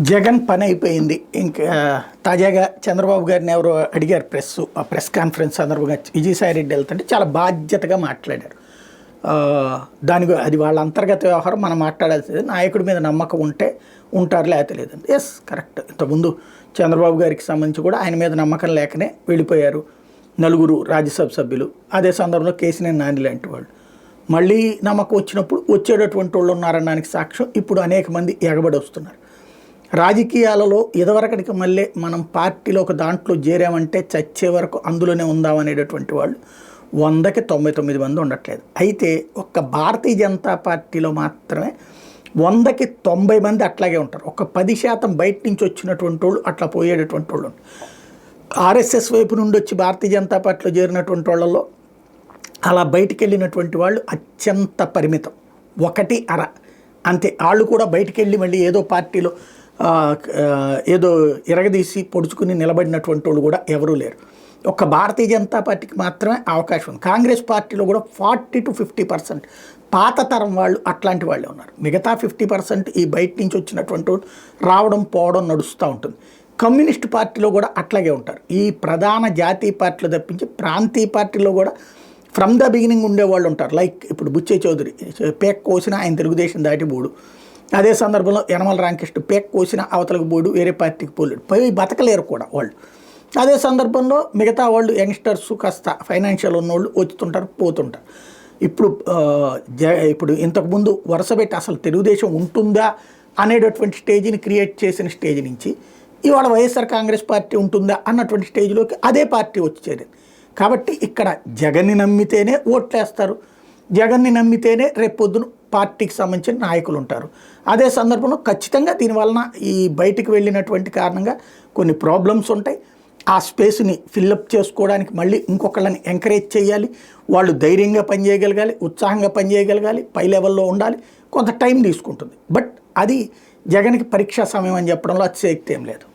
జగన్ పని అయిపోయింది. ఇంకా తాజాగా చంద్రబాబు గారిని ఎవరో అడిగారు ఆ ప్రెస్ కాన్ఫరెన్స్ సందర్భంగా విజయసాయిరెడ్డి వెళ్తుంటే చాలా బాధ్యతగా మాట్లాడారు. అది వాళ్ళ అంతర్గత వ్యవహారం, మనం మాట్లాడాల్సింది. నాయకుడి మీద నమ్మకం ఉంటే ఉంటారు, లేకపోతే లేదండి. Yes, correct. ఇంతకుముందు చంద్రబాబు గారికి సంబంధించి కూడా ఆయన మీద నమ్మకం లేకనే వెళ్ళిపోయారు నలుగురు రాజ్యసభ సభ్యులు. అదే సందర్భంలో కేసీఆర్ నాని లాంటి వాళ్ళు. మళ్ళీ నమ్మకం వచ్చినప్పుడు వచ్చేటటువంటి వాళ్ళు ఉన్నారనడానికి సాక్ష్యం ఇప్పుడు అనేక మంది ఎగబడి వస్తున్నారు. రాజకీయాలలో ఇదివరకటికి మళ్ళీ మనం పార్టీలో ఒక దాంట్లో చేరామంటే చచ్చే వరకు అందులోనే ఉందామనేటటువంటి వాళ్ళు 100కి 99 మంది ఉండట్లేదు. అయితే ఒక్క భారతీయ జనతా పార్టీలో మాత్రమే 100కి 90 మంది అట్లాగే ఉంటారు. ఒక 10% బయట నుంచి వచ్చినటువంటి వాళ్ళు అట్లా పోయేటటువంటి వాళ్ళు. ఆర్ఎస్ఎస్ వైపు నుండి వచ్చి భారతీయ జనతా పార్టీలో చేరినటువంటి వాళ్ళలో అలా బయటికి వెళ్ళినటువంటి వాళ్ళు అత్యంత పరిమితం, 1/2 అంతే. వాళ్ళు కూడా బయటికి వెళ్ళి మళ్ళీ ఏదో పార్టీలో ఏదో ఇరగదీసి పొడుచుకుని నిలబడినటువంటి వాళ్ళు కూడా ఎవరూ లేరు. ఒక్క భారతీయ జనతా పార్టీకి మాత్రమే అవకాశం ఉంది. కాంగ్రెస్ పార్టీలో కూడా 40 to 50% పాత తరం వాళ్ళు అట్లాంటి వాళ్ళే ఉన్నారు. మిగతా 50% ఈ బయట నుంచి వచ్చినటువంటి వాళ్ళు రావడం పోవడం నడుస్తూ ఉంటుంది. కమ్యూనిస్ట్ పార్టీలో కూడా అట్లాగే ఉంటారు. ఈ ప్రధాన జాతీయ పార్టీలు తప్పించి ప్రాంతీయ పార్టీలో కూడా ఫ్రమ్ ద బిగినింగ్ ఉండేవాళ్ళు ఉంటారు. లైక్ ఇప్పుడు బుచ్చే చౌదరి పేక్ కోసిన ఆయన తెలుగుదేశం దాటి బోడు. అదే సందర్భంలో యనమల రామకృష్ణ పేక్ కోసిన అవతలకు బోడు, వేరే పార్టీకి పోలేడు, పోయి బతకలేరు కూడా వాళ్ళు. అదే సందర్భంలో మిగతా వాళ్ళు యంగ్స్టర్స్ కాస్త ఫైనాన్షియల్ ఉన్నోళ్ళు వచ్చుతుంటారు, పోతుంటారు. ఇప్పుడు ఇంతకుముందు వరుసపెట్టి అసలు తెలుగుదేశం ఉంటుందా అనేటటువంటి స్టేజ్ని క్రియేట్ చేసిన స్టేజ్ నుంచి ఇవాళ వైఎస్ఆర్ కాంగ్రెస్ పార్టీ ఉంటుందా అన్నటువంటి స్టేజ్లోకి అదే పార్టీ వచ్చి చేరింది. కాబట్టి ఇక్కడ జగన్ని నమ్మితేనే ఓట్లేస్తారు, జగన్ని నమ్మితేనే రేపొద్దున పార్టీకి సంబంధించిన నాయకులు ఉంటారు. అదే సందర్భంలో ఖచ్చితంగా దీనివలన ఈ బయటికి వెళ్ళినటువంటి కారణంగా కొన్ని ప్రాబ్లమ్స్ ఉంటాయి. ఆ స్పేస్ని ఫిల్అప్ చేసుకోవడానికి మళ్ళీ ఇంకొకళ్ళని ఎంకరేజ్ చేయాలి. వాళ్ళు ధైర్యంగా పనిచేయగలగాలి, ఉత్సాహంగా పనిచేయగలగాలి, పై లెవెల్లో ఉండాలి. కొంత టైం తీసుకుంటుంది. బట్ అది జగన్కి పరీక్షా సమయం అని చెప్పడంలో అతిశయక్తి ఏం లేదు.